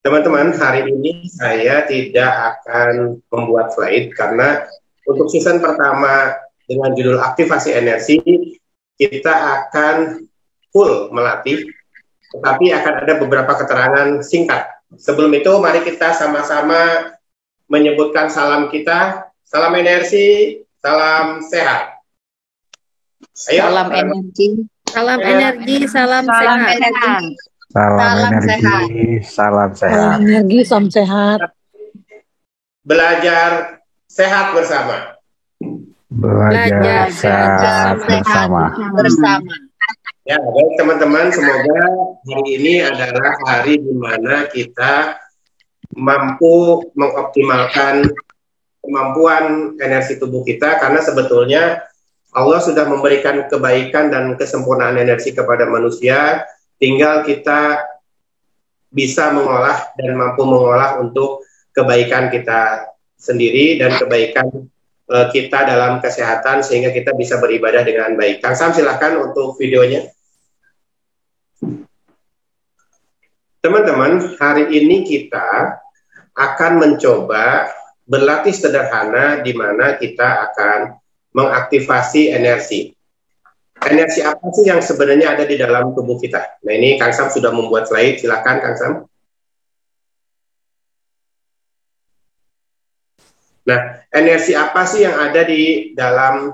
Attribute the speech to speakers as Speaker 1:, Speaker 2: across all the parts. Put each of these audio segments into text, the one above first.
Speaker 1: Teman-teman, hari ini saya tidak akan membuat slide karena untuk season pertama dengan judul aktivasi energi, kita akan full melatih, tetapi akan ada beberapa keterangan singkat. Sebelum itu, mari kita sama-sama menyebutkan salam kita. Salam energi, salam sehat. Ayo,
Speaker 2: salam energi. Salam energi, salam sehat.
Speaker 3: Salam energi, salam sehat.
Speaker 4: Salam energi, salam sehat.
Speaker 1: Belajar sehat bersama.
Speaker 3: Belajar sehat bersama.
Speaker 1: Ya, baik teman-teman, semoga hari ini adalah hari di mana kita mampu mengoptimalkan kemampuan energi tubuh kita, karena sebetulnya Allah sudah memberikan kebaikan dan kesempurnaan energi kepada manusia, tinggal kita bisa mengolah dan mampu mengolah untuk kebaikan kita sendiri dan kebaikan kita dalam kesehatan, sehingga kita bisa beribadah dengan baik. Kang Sam, silakan untuk videonya. Teman-teman, hari ini kita akan mencoba berlatih sederhana di mana kita akan mengaktifasi energi. Energi apa sih yang sebenarnya ada di dalam tubuh kita? Nah, ini Kang Sam sudah membuat slide, silakan Kang Sam. Nah, energi apa sih yang ada di dalam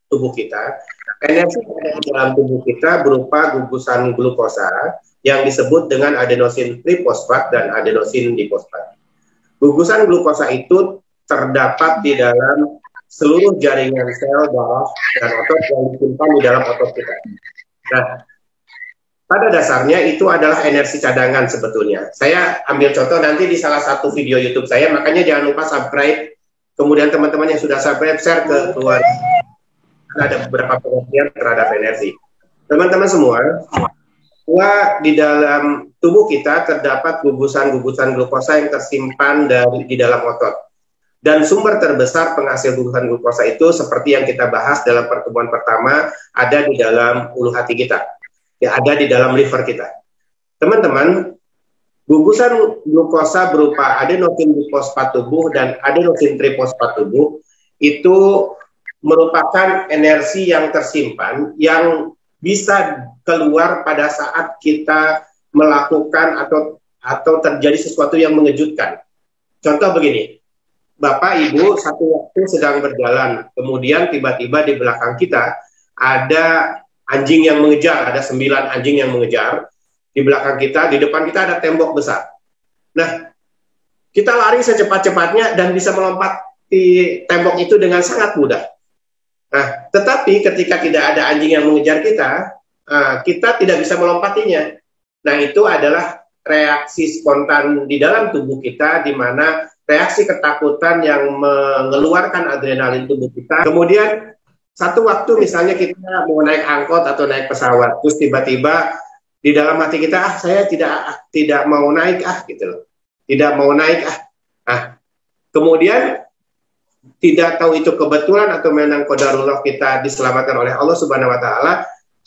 Speaker 1: tubuh kita? Energi yang ada di dalam tubuh kita berupa gugusan glukosa yang disebut dengan adenosin trifosfat dan adenosin difosfat. Gugusan glukosa itu terdapat di dalam seluruh jaringan sel, darah, dan otot yang disimpan di dalam otot kita. Nah, pada dasarnya itu adalah energi cadangan sebetulnya. Saya ambil contoh nanti di salah satu video YouTube saya, makanya jangan lupa subscribe. Kemudian teman-teman yang sudah subscribe, share ke keluarga. Ada beberapa pengertian terhadap energi. Teman-teman semua, bahwa di dalam tubuh kita terdapat gugusan-gugusan glukosa yang tersimpan di dalam otot. Dan sumber terbesar penghasil gugusan glukosa itu seperti yang kita bahas dalam pertemuan pertama, ada di dalam ulu hati kita. Ya, ada di dalam liver kita. Teman-teman, gugusan glukosa berupa adenosin difosfat tubuh dan adenosin trifosfat tubuh itu merupakan energi yang tersimpan yang bisa keluar pada saat kita melakukan atau terjadi sesuatu yang mengejutkan. Contoh begini, Bapak Ibu satu waktu sedang berjalan, kemudian tiba-tiba di belakang kita ada anjing yang mengejar, ada 9 anjing yang mengejar di belakang kita, di depan kita ada tembok besar. Nah, kita lari secepat-cepatnya dan bisa melompati tembok itu dengan sangat mudah. Nah, tetapi ketika tidak ada anjing yang mengejar kita, kita tidak bisa melompatinya. Nah, itu adalah reaksi spontan di dalam tubuh kita, di mana reaksi ketakutan yang mengeluarkan adrenalin tubuh kita. Kemudian, satu waktu misalnya kita mau naik angkot atau naik pesawat, terus tiba-tiba di dalam hati kita, saya tidak mau naik, gitu loh. Tidak mau naik, Nah, kemudian tidak tahu itu kebetulan atau memang qadarullah kita diselamatkan oleh Allah Subhanahu wa taala,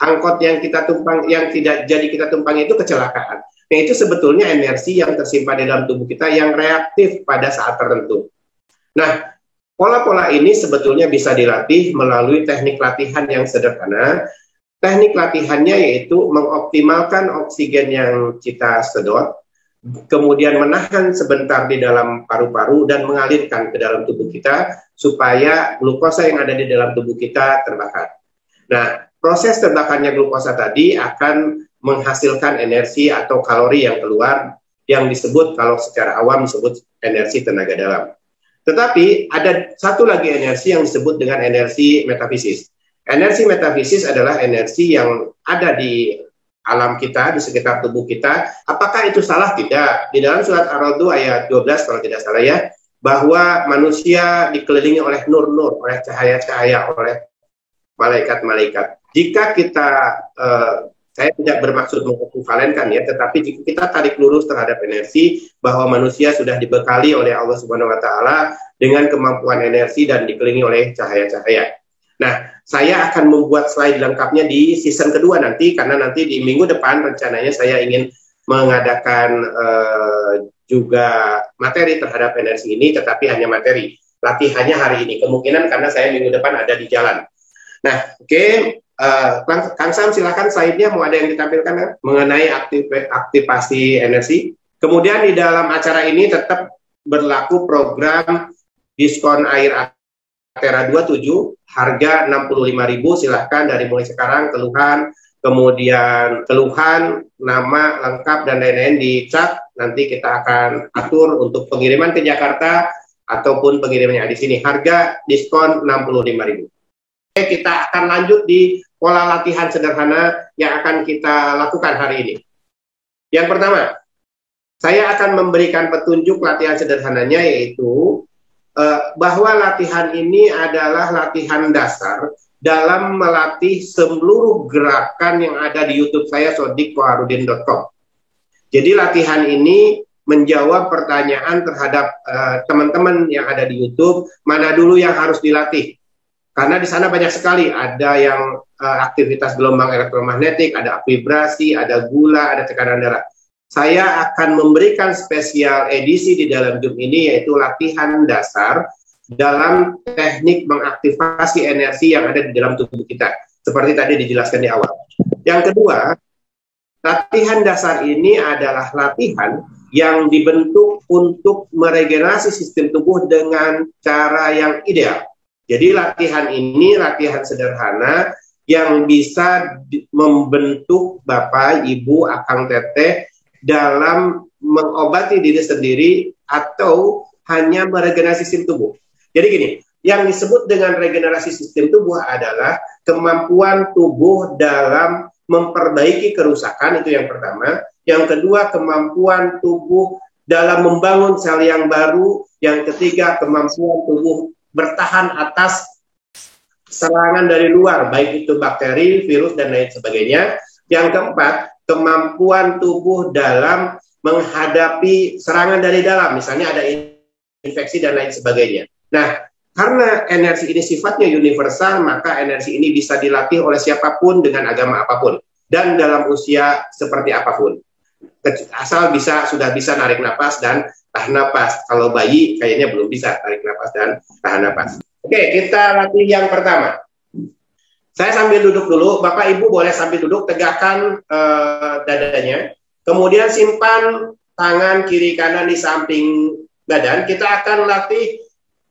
Speaker 1: angkot yang kita tumpang yang tidak jadi kita tumpangi itu kecelakaan. Nah, itu sebetulnya energi yang tersimpan di dalam tubuh kita yang reaktif pada saat tertentu. Nah, pola-pola ini sebetulnya bisa dilatih melalui teknik latihan yang sederhana. Teknik latihannya yaitu mengoptimalkan oksigen yang kita sedot, kemudian menahan sebentar di dalam paru-paru dan mengalirkan ke dalam tubuh kita supaya glukosa yang ada di dalam tubuh kita terbakar. Nah, proses terbakarnya glukosa tadi akan menghasilkan energi atau kalori yang keluar yang disebut, kalau secara awam disebut energi tenaga dalam. Tetapi ada satu lagi energi yang disebut dengan energi metafisis. Energi metafisis adalah energi yang ada di alam kita, di sekitar tubuh kita. Apakah itu salah? Tidak. Di dalam surat Ar-Ra'd ayat 12 kalau tidak salah ya, bahwa manusia dikelilingi oleh nur-nur, oleh cahaya-cahaya, oleh malaikat-malaikat. Jika kita, saya tidak bermaksud mengekuivalenkan ya, tetapi jika kita tarik lurus terhadap energi, bahwa manusia sudah dibekali oleh Allah Subhanahu wa taala dengan kemampuan energi dan dikelilingi oleh cahaya-cahaya. Nah, saya akan membuat slide lengkapnya di season kedua nanti, karena nanti di minggu depan rencananya saya ingin mengadakan juga materi terhadap energi ini, tetapi hanya materi. Latihannya hari ini, kemungkinan karena saya minggu depan ada di jalan. Nah, oke. Kang Sam, silakan slide-nya mau ada yang ditampilkan mengenai aktivasi energi. Kemudian di dalam acara ini tetap berlaku program diskon air Atera 27, harga 65.000, silahkan dari mulai sekarang kemudian keluhan, nama lengkap dan lain-lain dicat, nanti kita akan atur untuk pengiriman ke Jakarta ataupun pengirimannya di sini. Harga diskon 65.000. Kita akan lanjut di pola latihan sederhana yang akan kita lakukan hari ini. Yang pertama, saya akan memberikan petunjuk latihan sederhananya, yaitu bahwa latihan ini adalah latihan dasar dalam melatih seluruh gerakan yang ada di YouTube saya, sodikkoharudin.com. Jadi latihan ini menjawab pertanyaan terhadap teman-teman yang ada di YouTube, mana dulu yang harus dilatih. Karena di sana banyak sekali, ada yang aktivitas gelombang elektromagnetik, ada vibrasi, ada gula, ada tekanan darah. Saya akan memberikan spesial edisi di dalam Zoom ini, yaitu latihan dasar dalam teknik mengaktifasi energi yang ada di dalam tubuh kita. Seperti tadi dijelaskan di awal. Yang kedua, latihan dasar ini adalah latihan yang dibentuk untuk meregenerasi sistem tubuh dengan cara yang ideal. Jadi latihan ini latihan sederhana yang bisa membentuk Bapak, Ibu, Akang, Teteh dalam mengobati diri sendiri atau hanya meregenerasi sistem tubuh. Jadi gini, yang disebut dengan regenerasi sistem tubuh adalah kemampuan tubuh dalam memperbaiki kerusakan, itu yang pertama. Yang kedua, kemampuan tubuh dalam membangun sel yang baru. Yang ketiga, kemampuan tubuh bertahan atas serangan dari luar, baik itu bakteri, virus, dan lain sebagainya. Yang keempat, kemampuan tubuh dalam menghadapi serangan dari dalam, misalnya ada infeksi dan lain sebagainya. Nah, karena energi ini sifatnya universal, maka energi ini bisa dilatih oleh siapapun dengan agama apapun dan dalam usia seperti apapun. Asal sudah bisa narik napas dan tahan napas. Kalau bayi kayaknya belum bisa tarik napas dan tahan napas. Oke, kita latih yang pertama. Saya sambil duduk dulu, Bapak Ibu boleh sambil duduk, tegakkan dadanya. Kemudian simpan tangan kiri kanan di samping badan. Kita akan latih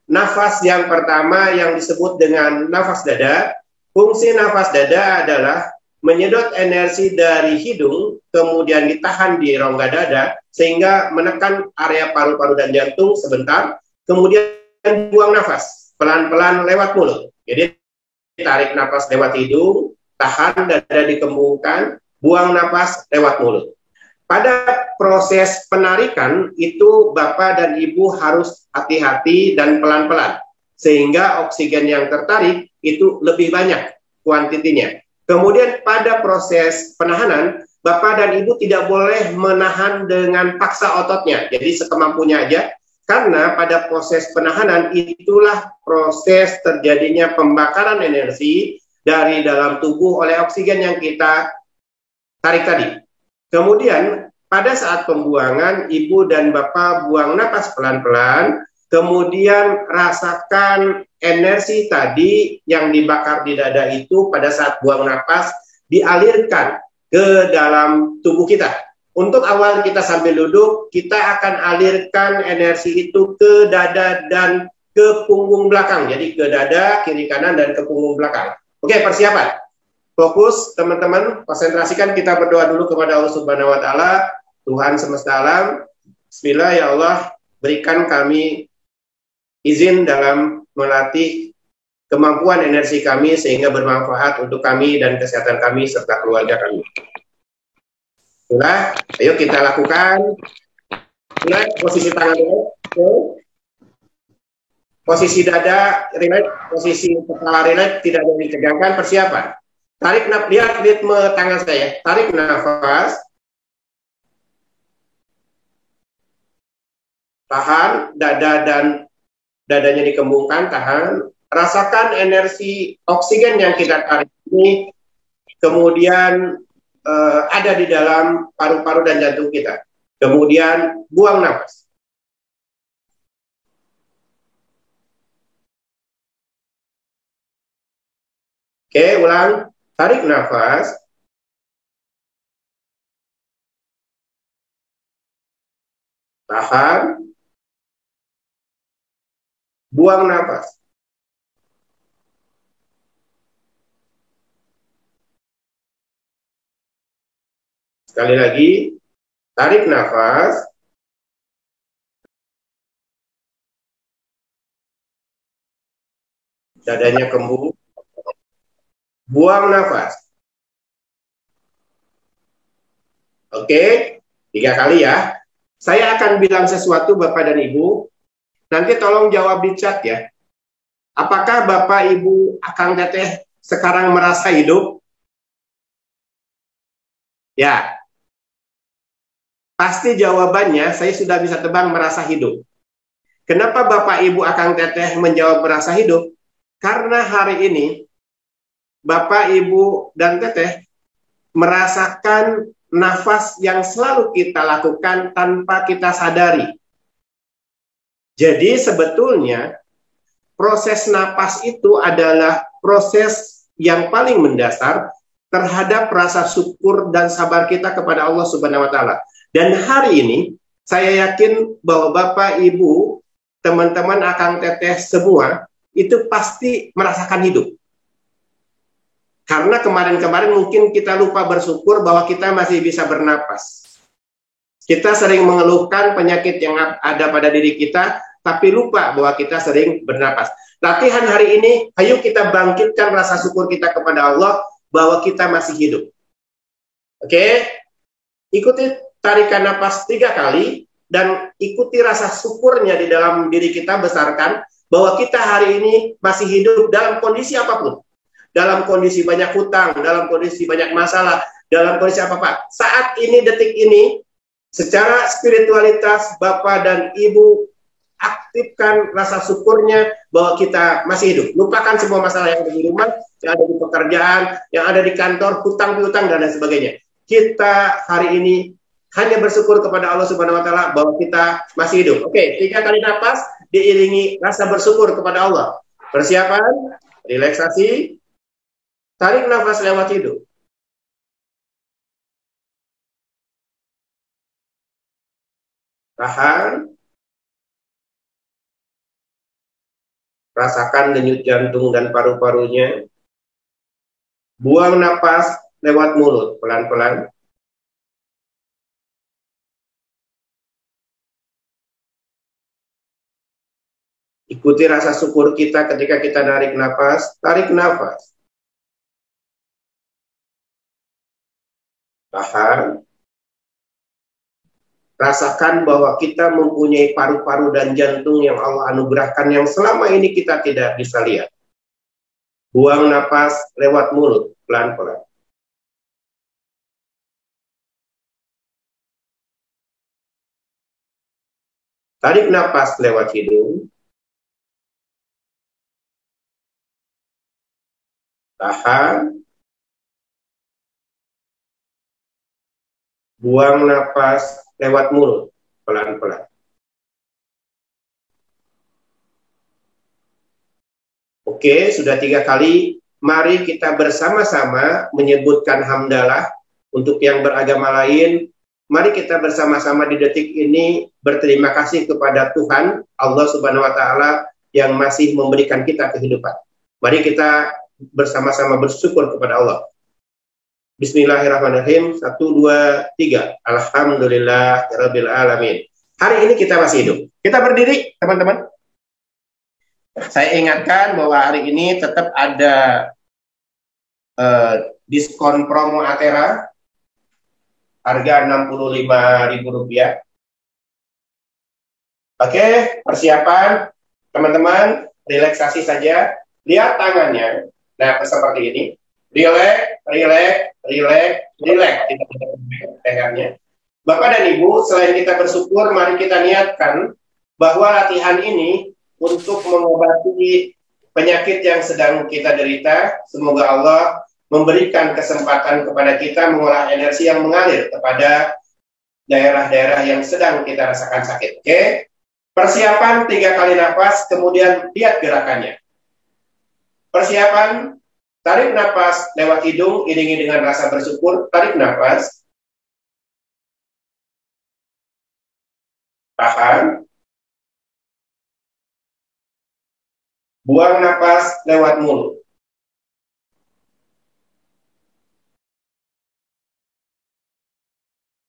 Speaker 1: nafas yang pertama yang disebut dengan nafas dada. Fungsi nafas dada adalah menyedot energi dari hidung, kemudian ditahan di rongga dada, sehingga menekan area paru-paru dan jantung sebentar, kemudian buang nafas, pelan-pelan lewat mulut. Jadi, tarik nafas lewat hidung, tahan, dada dikembungkan, buang nafas lewat mulut. Pada proses penarikan, itu Bapak dan Ibu harus hati-hati dan pelan-pelan, sehingga oksigen yang tertarik itu lebih banyak kuantitinya. Kemudian pada proses penahanan, Bapak dan Ibu tidak boleh menahan dengan paksa ototnya, jadi sekemampunya aja, karena pada proses penahanan itulah proses terjadinya pembakaran energi dari dalam tubuh oleh oksigen yang kita tarik tadi. Kemudian pada saat pembuangan, Ibu dan Bapak buang napas pelan-pelan, kemudian rasakan energi tadi yang dibakar di dada itu pada saat buang napas dialirkan ke dalam tubuh kita. Untuk awal kita sambil duduk, kita akan alirkan energi itu ke dada dan ke punggung belakang. Jadi ke dada, kiri kanan, dan ke punggung belakang. Oke, persiapan. Fokus teman-teman, konsentrasikan, kita berdoa dulu kepada Allah Subhanahu wa Ta'ala. Tuhan semesta alam, bismillah ya Allah, berikan kami izin dalam melatih kemampuan energi kami sehingga bermanfaat untuk kami dan kesehatan kami serta keluarga kami. Sudah, ayo kita lakukan. Relax, posisi tangan relax, posisi dada relax, posisi kepala relax, tidak ada yang ditegangkan. Persiapan. Tarik nafas, lihat ritme tangan saya. Tarik nafas. Tahan, dada dan dadanya dikembungkan, tahan. Rasakan energi oksigen yang kita tarik ini, kemudian ada di dalam paru-paru dan jantung kita. Kemudian buang nafas. Oke, ulang. Tarik nafas. Tahan. Buang nafas. Sekali lagi, tarik nafas. Dadanya kembung. Buang nafas. Oke, 3 kali ya. Saya akan bilang sesuatu Bapak dan Ibu. Nanti tolong jawab di chat ya. Apakah Bapak, Ibu, Akang Teteh sekarang merasa hidup? Ya. Pasti jawabannya saya sudah bisa tebak merasa hidup. Kenapa Bapak, Ibu, Akang Teteh menjawab merasa hidup? Karena hari ini Bapak, Ibu, dan Teteh merasakan nafas yang selalu kita lakukan tanpa kita sadari. Jadi sebetulnya proses napas itu adalah proses yang paling mendasar terhadap rasa syukur dan sabar kita kepada Allah Subhanahu wa taala. Dan hari ini saya yakin bahwa Bapak, Ibu, teman-teman Akang Teteh semua itu pasti merasakan hidup. Karena kemarin-kemarin mungkin kita lupa bersyukur bahwa kita masih bisa bernapas. Kita sering mengeluhkan penyakit yang ada pada diri kita, tapi lupa bahwa kita sering bernapas. Latihan hari ini, ayo kita bangkitkan rasa syukur kita kepada Allah bahwa kita masih hidup. Oke? Ikuti tarikan napas 3 kali, dan ikuti rasa syukurnya di dalam diri kita, besarkan bahwa kita hari ini masih hidup dalam kondisi apapun. Dalam kondisi banyak hutang, dalam kondisi banyak masalah, dalam kondisi apa-apa. Saat ini, detik ini, secara spiritualitas Bapak dan Ibu aktifkan rasa syukurnya bahwa kita masih hidup. Lupakan semua masalah yang ada di rumah, yang ada di pekerjaan, yang ada di kantor, hutang piutang dan lain sebagainya. Kita hari ini hanya bersyukur kepada Allah Subhanahu wa taala bahwa kita masih hidup. Oke, 3 kali napas diiringi rasa bersyukur kepada Allah. Persiapan, relaksasi, tarik nafas lewat hidung. Tahan. Rasakan denyut jantung dan paru-parunya. Buang napas lewat mulut, pelan-pelan. Ikuti rasa syukur kita ketika kita narik nafas. Tarik nafas. Tahan. Rasakan bahwa kita mempunyai paru-paru dan jantung yang Allah anugerahkan yang selama ini kita tidak bisa lihat. Buang napas lewat mulut, pelan-pelan. Tarik napas lewat hidung. Tahan. Buang napas lewat mulut, pelan-pelan. Oke, sudah 3 kali. Mari kita bersama-sama menyebutkan hamdalah untuk yang beragama lain. Mari kita bersama-sama di detik ini berterima kasih kepada Tuhan, Allah Subhanahu wa taala yang masih memberikan kita kehidupan. Mari kita bersama-sama bersyukur kepada Allah. Bismillahirrahmanirrahim. 1, 2, 3. Alhamdulillahirabbil alamin. Hari ini kita masih hidup. Kita berdiri, teman-teman. Saya ingatkan bahwa hari ini tetap ada diskon promo Atera harga Rp65.000. Oke, persiapan teman-teman, relaksasi saja. Lihat tangannya. Nah, seperti ini. Relax, relax, relax, relax. Tegaknya. Bapak dan Ibu, selain kita bersyukur, mari kita niatkan bahwa latihan ini untuk mengobati penyakit yang sedang kita derita. Semoga Allah memberikan kesempatan kepada kita mengolah energi yang mengalir kepada daerah-daerah yang sedang kita rasakan sakit. Oke? Persiapan 3 kali nafas, kemudian lihat gerakannya. Persiapan, tarik nafas lewat hidung, iringi dengan rasa bersyukur, tarik nafas. Tahan. Buang nafas lewat mulut.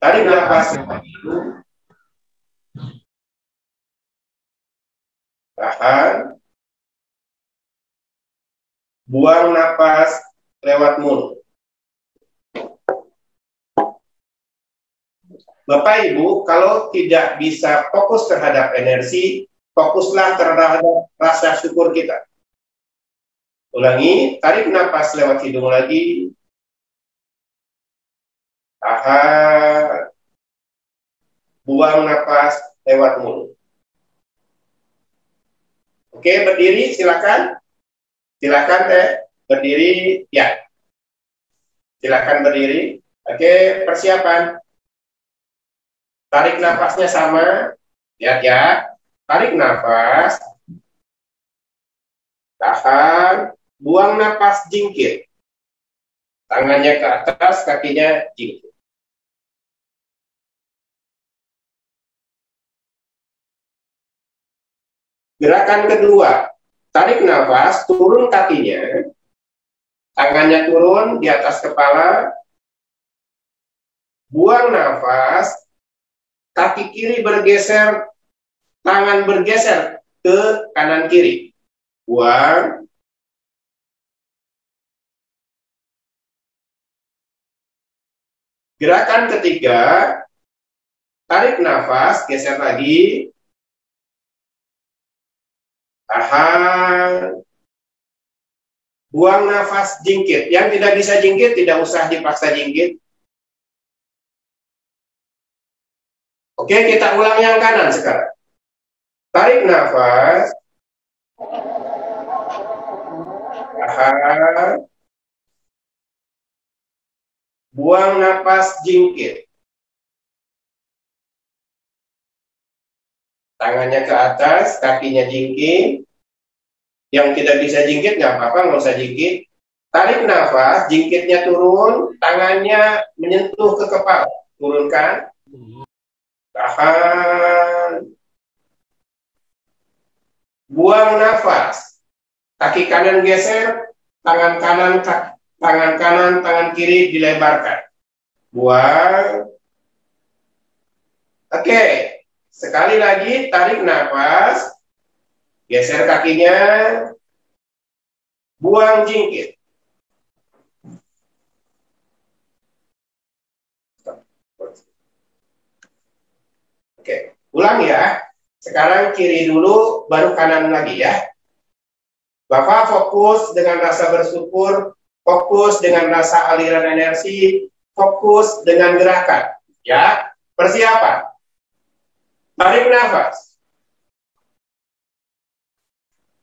Speaker 1: Tarik nafas lewat hidung. Tahan. Buang nafas lewat mulut. Bapak Ibu, kalau tidak bisa fokus terhadap energi, fokuslah terhadap rasa syukur kita. Ulangi, tarik nafas lewat hidung lagi. Tahan. Buang nafas lewat mulut. Oke, berdiri silakan. Silakan berdiri, ya. Silakan berdiri. Oke, persiapan. Tarik nafasnya sama. Lihat ya. Tarik nafas. Tahan. Buang nafas jingkir. Tangannya ke atas, kakinya jingkir. Gerakan kedua. Tarik nafas, turun kakinya. Tangannya turun di atas kepala. Buang nafas. Kaki kiri bergeser, tangan bergeser ke kanan kiri. Buang. Gerakan ketiga, tarik nafas, geser lagi. Tahan. Buang nafas, jingkit. Yang tidak bisa jingkit, tidak usah dipaksa jingkit. Oke, kita ulang yang kanan sekarang. Tarik nafas. Tahan. Buang nafas, jingkir. Tangannya ke atas, kakinya jingkir. Yang tidak bisa jingkit, nggak apa-apa, nggak usah jingkit. Tarik nafas, jingkitnya turun, tangannya menyentuh ke kepala. Turunkan. Tahan. Buang nafas. Kaki kanan geser, tangan kanan, tangan kiri dilebarkan. Buang. Oke. Sekali lagi, tarik nafas. Geser kakinya. Buang, jingkir. Oke, ulang ya. Sekarang kiri dulu, baru kanan lagi ya. Bapak fokus dengan rasa bersyukur, fokus dengan rasa aliran energi, fokus dengan gerakan. Ya, persiapan. Tarik nafas.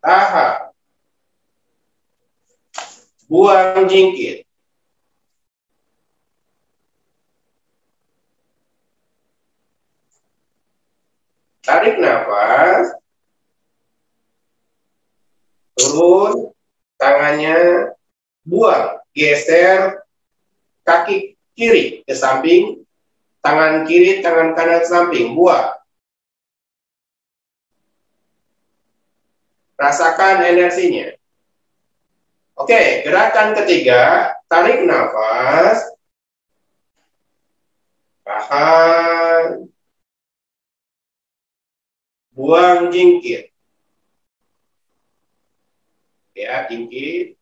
Speaker 1: Tahan. Buang, jingkir. Tarik nafas. Turun. Tangannya. Buang. Geser. Kaki kiri ke samping. Tangan kiri, tangan kanan ke samping. Buang. Rasakan energinya. Oke, gerakan ketiga. Tarik nafas. Tahan. Buang, jingkir. Ya, jingkir.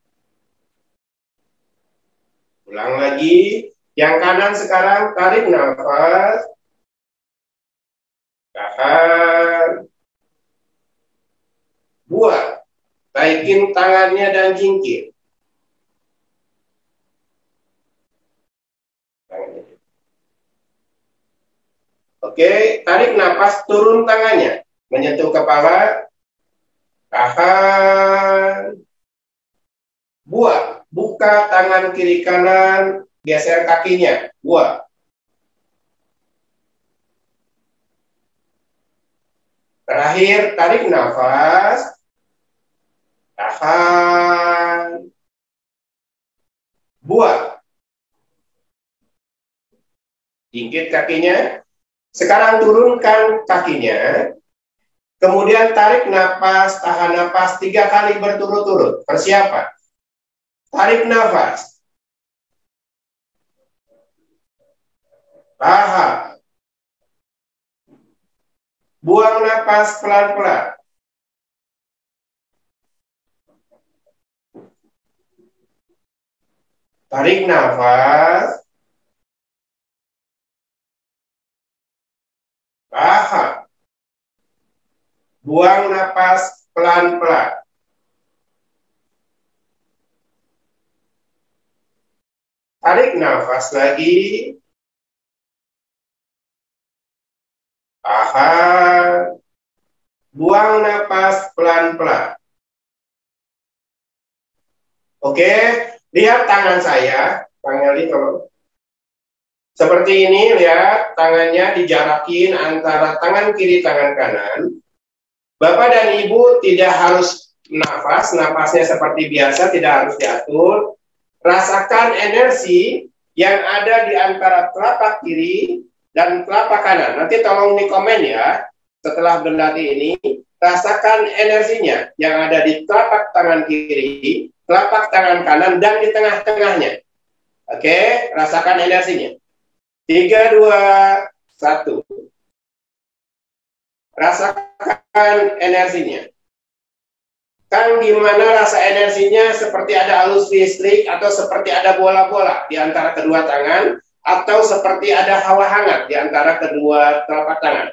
Speaker 1: Ulang lagi. Yang kanan sekarang, tarik nafas. Tahan. Buang. Taikin tangannya dan jingkir. Oke, tarik nafas, turun tangannya. Menyentuh kepala. Tahan. Buang. Buka tangan. tangan kiri kanan, geser kakinya, buang. Terakhir, tarik nafas. Tahan. Buang. Jingkit kakinya. Sekarang turunkan kakinya. Kemudian tarik nafas, tahan nafas 3 kali berturut-turut. Persiapan. Tarik nafas. Tahan. Buang nafas pelan-pelan. Tarik nafas. Tahan. Buang nafas pelan-pelan. Tarik nafas lagi. Tahan. Buang nafas pelan-pelan. Oke, lihat tangan saya. Bang Eli, tolong. Seperti ini, lihat tangannya dijarakin antara tangan kiri, tangan kanan. Bapak dan Ibu tidak harus nafas, napasnya seperti biasa, tidak harus diatur. Rasakan energi yang ada di antara telapak kiri dan telapak kanan. Nanti tolong di komen ya, setelah berlatih ini, rasakan energinya yang ada di telapak tangan kiri, telapak tangan kanan, dan di tengah-tengahnya. Oke, rasakan energinya. 3, 2, 1. Rasakan energinya. Kan gimana rasa energinya, seperti ada arus listrik atau seperti ada bola-bola di antara kedua tangan, atau seperti ada hawa hangat di antara kedua telapak tangan.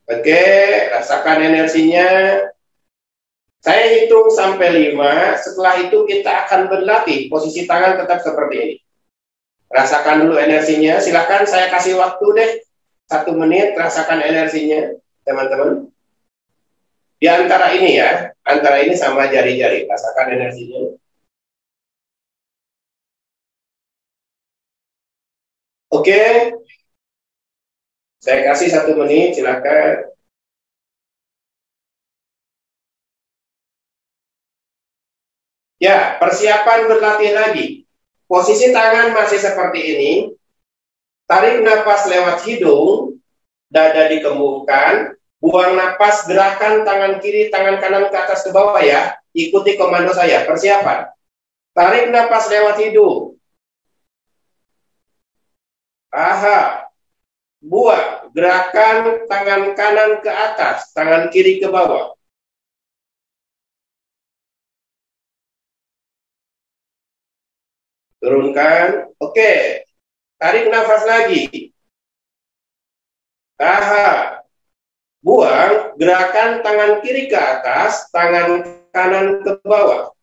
Speaker 1: Oke, rasakan energinya. Saya hitung sampai 5, setelah itu kita akan berlatih, posisi tangan tetap seperti ini. Rasakan dulu energinya, silakan saya kasih waktu deh, 1 menit, rasakan energinya, teman-teman. Di antara ini ya, antara ini sama jari-jari, rasakan energinya. Oke, saya kasih 1 menit, silakan. Ya, persiapan berlatih lagi. Posisi tangan masih seperti ini. Tarik nafas lewat hidung, dada dikembungkan, buang nafas, gerakan tangan kiri, tangan kanan ke atas ke bawah ya. Ikuti komando saya, persiapan. Tarik nafas lewat hidung. Aha. Buang, gerakan tangan kanan ke atas, tangan kiri ke bawah. Turunkan. Oke. Tarik nafas lagi. Tahan. Buang, gerakan tangan kiri ke atas, tangan kanan ke bawah.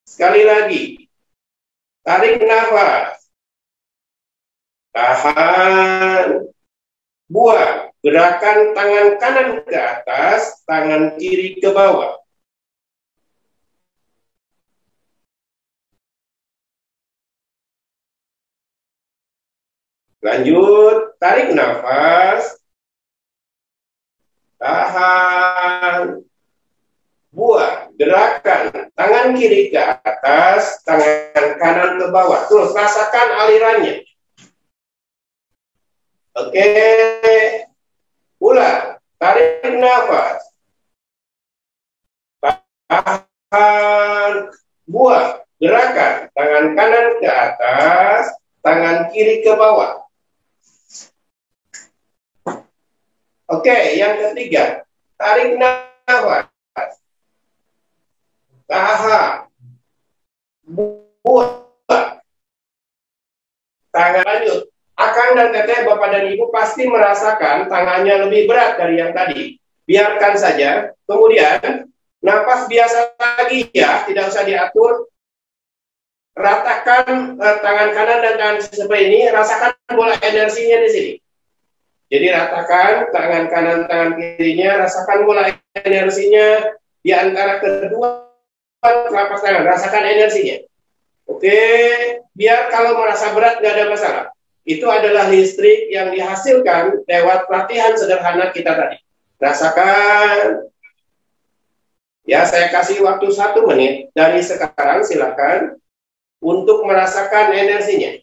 Speaker 1: Sekali lagi. Tarik nafas. Tahan. Buang, gerakan tangan kanan ke atas, tangan kiri ke bawah. Lanjut, tarik nafas, tahan, buang, gerakan tangan kiri ke atas, tangan kanan ke bawah. Terus rasakan alirannya. Oke, ulang, tarik nafas, tahan, buang, gerakan tangan kanan ke atas, tangan kiri ke bawah. Oke, yang ketiga, tarik nafas, tahan, buang, tangan. Lanjut. Akang dan teteh, bapak dan ibu pasti merasakan tangannya lebih berat dari yang tadi. Biarkan saja. Kemudian, nafas biasa lagi ya, tidak usah diatur. Ratakan tangan kanan dan tangan seperti ini, rasakan bola energinya di sini. Jadi ratakan tangan kanan, tangan kirinya, rasakan bola energinya di antara kedua telapak tangan, rasakan energinya. Oke, biar kalau merasa berat nggak ada masalah. itu adalah listrik yang dihasilkan lewat pelatihan sederhana kita tadi. Rasakan. Ya, saya kasih waktu 1 menit dari sekarang, silakan untuk merasakan energinya.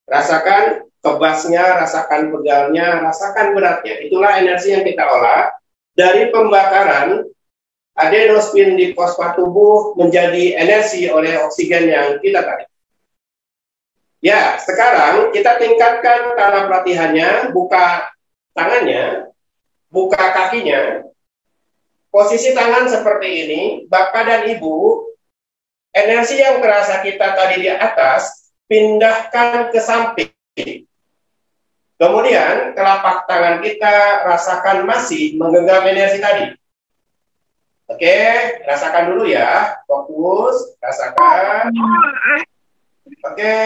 Speaker 1: Rasakan kebasnya, rasakan pegalnya, rasakan beratnya. Itulah energi yang kita olah dari pembakaran adenospin di fosfat tubuh menjadi energi oleh oksigen yang kita tarik. Ya, sekarang kita tingkatkan cara pelatihannya, buka tangannya, buka kakinya, posisi tangan seperti ini, Bapak dan Ibu, energi yang terasa kita tadi di atas, pindahkan ke samping. Kemudian, telapak tangan kita rasakan masih menggenggam energi tadi. Oke, rasakan dulu ya, fokus, rasakan. Oke.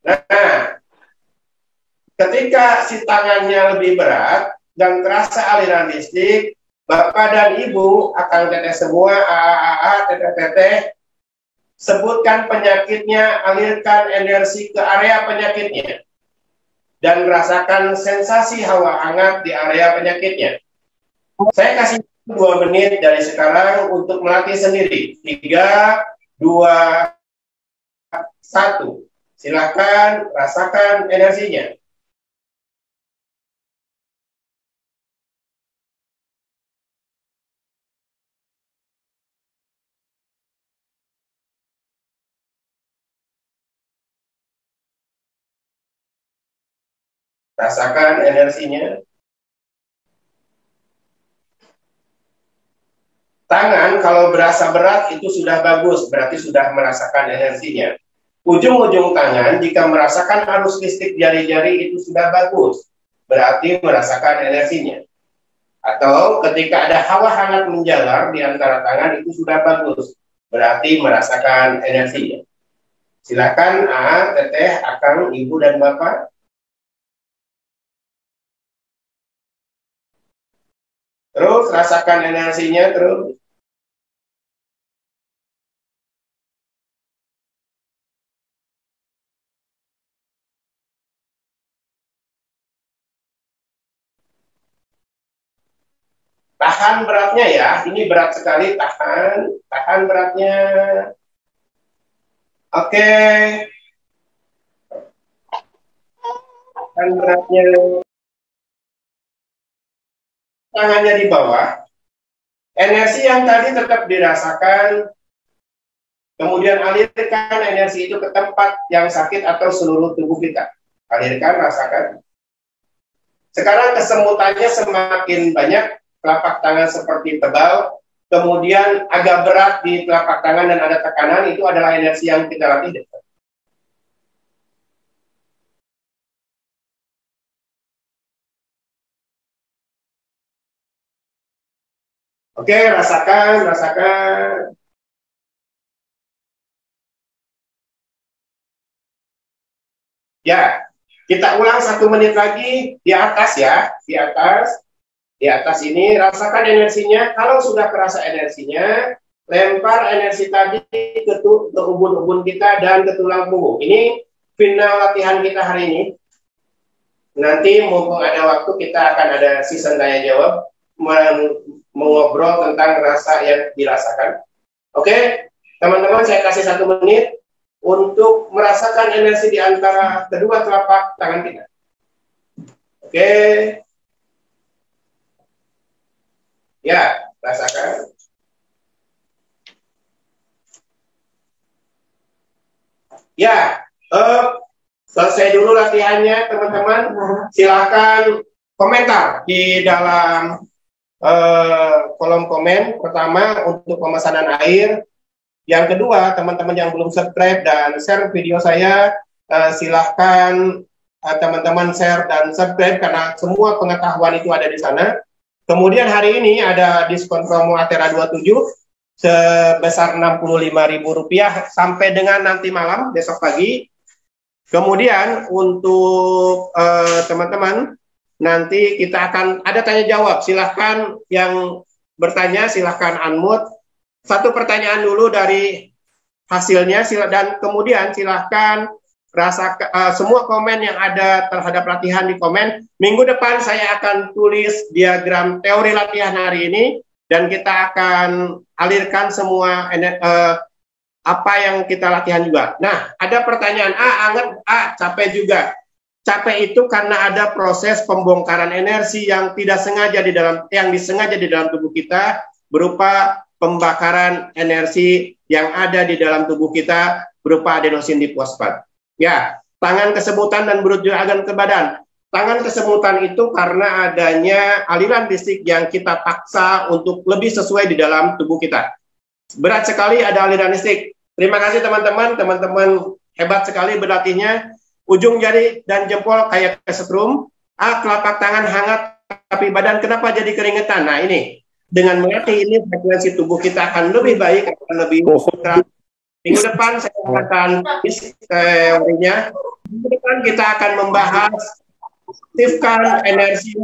Speaker 1: Nah, ketika si tangannya lebih berat dan terasa aliran listrik, Bapak dan Ibu, akang teteh semua, teteh, sebutkan penyakitnya, alirkan energi ke area penyakitnya, dan rasakan sensasi hawa hangat di area penyakitnya. Saya kasih 2 menit dari sekarang untuk melatih sendiri. 3, 2, 1. Silakan rasakan energinya. Rasakan energinya. Tangan kalau berasa berat itu sudah bagus, berarti sudah merasakan energinya. Ujung-ujung tangan jika merasakan arus listrik jari-jari itu sudah bagus, berarti merasakan energinya. Atau ketika ada hawa hangat menjalar di antara tangan itu sudah bagus, berarti merasakan energinya. Silakan teteh, akang, ibu dan bapak. Terus rasakan energinya terus. Tahan beratnya ya, ini berat sekali, tahan beratnya. Oke. Tahan beratnya. Tangannya di bawah. Energi yang tadi tetap dirasakan, kemudian alirkan energi itu ke tempat yang sakit atau seluruh tubuh kita. Alirkan, rasakan. Sekarang kesemutannya semakin banyak, telapak tangan seperti tebal, kemudian agak berat di telapak tangan dan ada tekanan, itu adalah energi yang kita latih. Oke, rasakan. Ya, kita ulang 1 menit lagi di atas ya, di atas ini rasakan energinya. Kalau sudah terasa energinya, lempar energi tadi ke ubun-ubun kita dan ke tulang punggung. Ini final latihan kita hari ini. Nanti mumpung ada waktu kita akan ada season tanya jawab mengobrol tentang rasa yang dirasakan. Oke, teman-teman, saya kasih 1 menit untuk merasakan energi di antara kedua telapak tangan kita. Oke. Ya, rasakan. Ya, selesai dulu latihannya, teman-teman. Silakan komentar di dalam kolom komen. Pertama, untuk pemesanan air. Yang kedua, teman-teman yang belum subscribe dan share video saya, silahkan teman-teman share dan subscribe karena semua pengetahuan itu ada di sana. Kemudian hari ini ada diskon promo Atera 27 sebesar Rp65.000 sampai dengan nanti malam, besok pagi. Kemudian untuk teman-teman, nanti kita akan ada tanya jawab. Silahkan yang bertanya, silahkan unmute. 1 pertanyaan dulu dari hasilnya, dan kemudian silahkan semua komen yang ada terhadap latihan di komen. Minggu depan saya akan tulis diagram teori latihan hari ini, dan kita akan alirkan semua apa yang kita latihan juga. Nah, ada pertanyaan, capek juga. Capek itu karena ada proses pembongkaran energi yang disengaja di dalam tubuh kita, berupa pembakaran energi yang ada di dalam tubuh kita berupa adenosin difosfat. Ya, tangan kesemutan dan berat organ ke badan. Tangan kesemutan itu karena adanya aliran listrik yang kita paksa untuk lebih sesuai di dalam tubuh kita. Berat sekali ada aliran listrik. Terima kasih teman-teman hebat sekali berlatihnya. Ujung jari dan jempol kayak kesetrum. Telapak tangan hangat tapi badan kenapa jadi keringetan? Nah, ini dengan melatih ini frekuensi tubuh kita akan lebih baik, akan lebih terang. Minggu depan saya akan teorinya. Minggu depan kita akan membahas aktifkan energi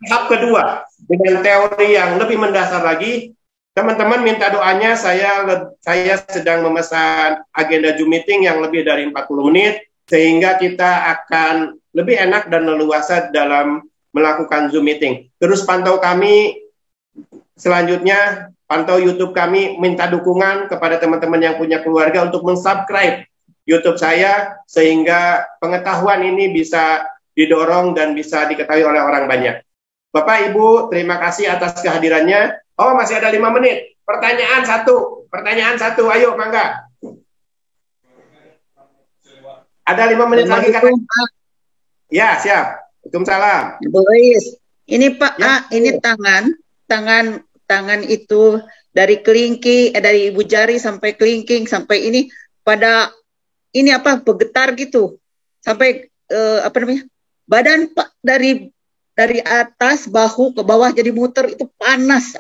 Speaker 1: tahap kedua dengan teori yang lebih mendasar lagi. Teman-teman minta doanya, saya sedang memesan agenda Zoom meeting yang lebih dari 40 menit, sehingga kita akan lebih enak dan leluasa dalam melakukan Zoom meeting. Terus pantau kami selanjutnya, pantau YouTube kami, minta dukungan kepada teman-teman yang punya keluarga untuk mensubscribe YouTube saya, sehingga pengetahuan ini bisa didorong dan bisa diketahui oleh orang banyak. Bapak, Ibu, terima kasih atas kehadirannya. Oh, masih ada 5 menit. Pertanyaan satu, ayo, mangga. Ada 5 menit lagi kan? Ya, siap. Waalaikumsalam.
Speaker 5: Boris, ini Pak, ini tangan itu dari dari ibu jari sampai kelingking sampai ini pada ini bergetar gitu. Sampai badan Pak dari atas bahu ke bawah jadi muter, itu panas.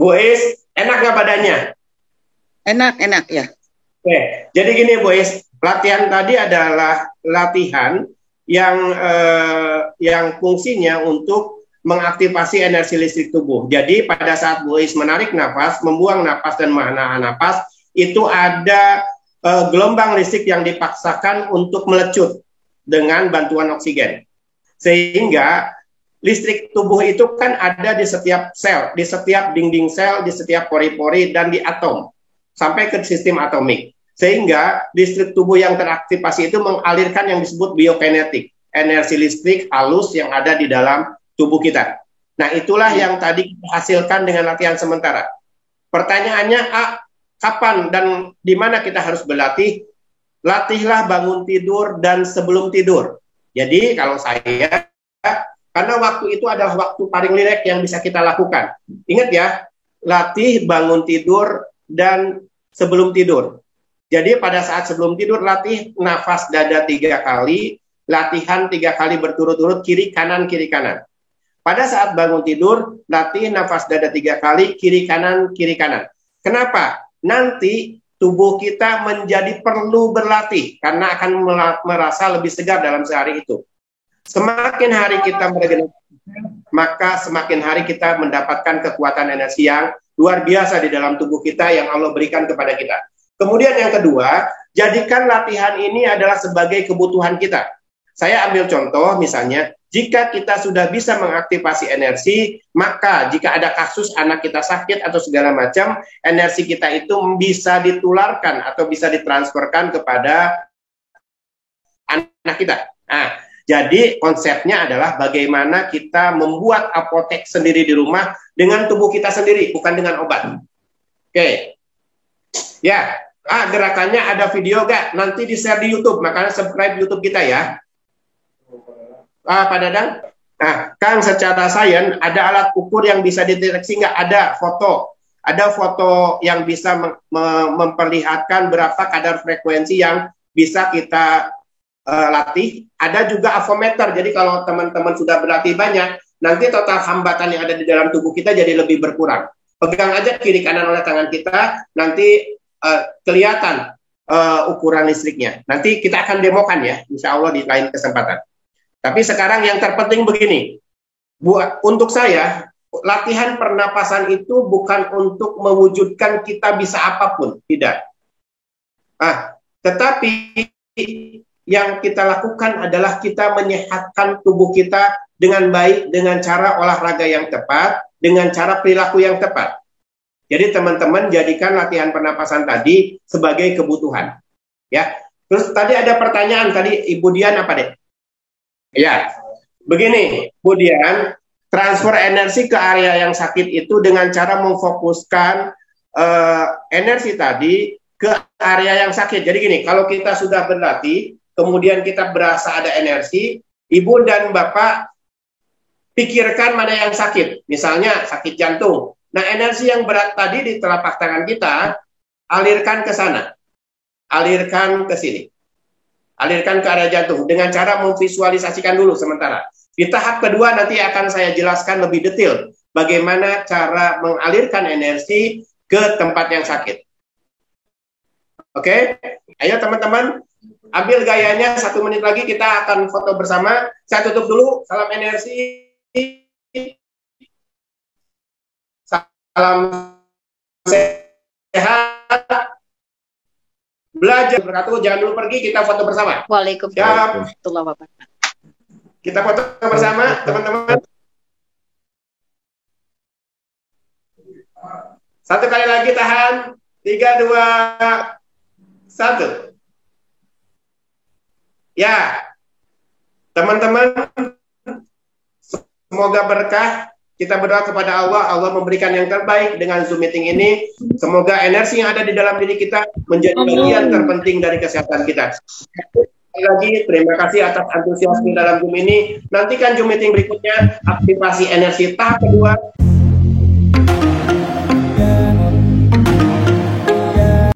Speaker 1: Bu Is, enak nggak badannya?
Speaker 5: Enak ya.
Speaker 1: Oke, jadi gini Bu Is, latihan tadi adalah latihan yang fungsinya untuk mengaktifasi energi listrik tubuh. Jadi pada saat Bu Is menarik nafas, membuang nafas dan menahan nafas, itu ada gelombang listrik yang dipaksakan untuk melecut dengan bantuan oksigen. Sehingga listrik tubuh itu kan ada di setiap sel, di setiap dinding sel, di setiap pori-pori, dan di atom, sampai ke sistem atomik. Sehingga listrik tubuh yang teraktivasi itu mengalirkan yang disebut biokinetik, energi listrik halus yang ada di dalam tubuh kita. Nah, itulah yang tadi kita hasilkan dengan latihan sementara. Pertanyaannya, kapan dan di mana kita harus berlatih? Latihlah bangun tidur dan sebelum tidur. Jadi kalau saya, karena waktu itu adalah waktu paling rileks yang bisa kita lakukan. Ingat ya, latih bangun tidur dan sebelum tidur. Jadi pada saat sebelum tidur, latih nafas dada 3 kali, latihan 3 kali berturut-turut, kiri kanan. Pada saat bangun tidur, latih nafas dada 3 kali, kiri kanan. Kenapa? Nanti tubuh kita menjadi perlu berlatih karena akan merasa lebih segar dalam sehari itu. Semakin hari kita meregenerasi, maka semakin hari kita mendapatkan kekuatan energi yang luar biasa di dalam tubuh kita yang Allah berikan kepada kita. Kemudian yang kedua, jadikan latihan ini adalah sebagai kebutuhan kita. Saya ambil contoh misalnya, jika kita sudah bisa mengaktifasi energi, maka jika ada kasus anak kita sakit atau segala macam, energi kita itu bisa ditularkan atau bisa ditransferkan kepada anak kita. Nah, jadi konsepnya adalah bagaimana kita membuat apotek sendiri di rumah dengan tubuh kita sendiri, bukan dengan obat. Oke. Ya, gerakannya ada video gak? Nanti di-share di YouTube, makanya subscribe YouTube kita ya. Pak Dadang? Nah, Kang, secara sains ada alat ukur yang bisa dideteksi nggak? Ada foto yang bisa memperlihatkan berapa kadar frekuensi yang bisa kita latih. Ada juga avometer, jadi kalau teman-teman sudah berlatih banyak, nanti total hambatan yang ada di dalam tubuh kita jadi lebih berkurang. Pegang aja kiri kanan oleh tangan kita, nanti kelihatan ukuran listriknya. Nanti kita akan demokan ya, insya Allah di lain kesempatan. Tapi sekarang yang terpenting begini, untuk saya, latihan pernapasan itu bukan untuk mewujudkan kita bisa apapun, tidak. Tetapi yang kita lakukan adalah kita menyehatkan tubuh kita dengan baik, dengan cara olahraga yang tepat, dengan cara perilaku yang tepat. Jadi teman-teman jadikan latihan pernapasan tadi sebagai kebutuhan. Ya. Terus tadi ada pertanyaan tadi Ibu Dian apa deh? Ya, begini, Ibu Dian, transfer energi ke area yang sakit itu dengan cara memfokuskan energi tadi ke area yang sakit. Jadi gini, kalau kita sudah berlatih, kemudian kita berasa ada energi, Ibu dan Bapak pikirkan mana yang sakit. Misalnya sakit jantung. Nah, energi yang berat tadi di telapak tangan kita, alirkan ke sana. Alirkan ke sini. Alirkan ke area jantung dengan cara memvisualisasikan dulu sementara. Di tahap kedua nanti akan saya jelaskan lebih detail bagaimana cara mengalirkan energi ke tempat yang sakit. Oke, ayo teman-teman, ambil gayanya 1 menit lagi kita akan foto bersama. Saya tutup dulu, salam energi, salam sehat. Belajar berkata, jangan dulu pergi, kita foto bersama.
Speaker 2: Waalaikumsalam warahmatullahi wabarakatuh.
Speaker 1: Kita foto bersama, teman-teman. 1 kali lagi, tahan. 3, 2, 1. Ya, teman-teman, semoga berkah. Kita berdoa kepada Allah, Allah memberikan yang terbaik dengan Zoom meeting ini. Semoga energi yang ada di dalam diri kita menjadi bagian terpenting dari kesehatan kita. Sekali lagi, terima kasih atas antusiasme dalam Zoom ini. Nantikan Zoom meeting berikutnya, aktivasi energi tahap kedua.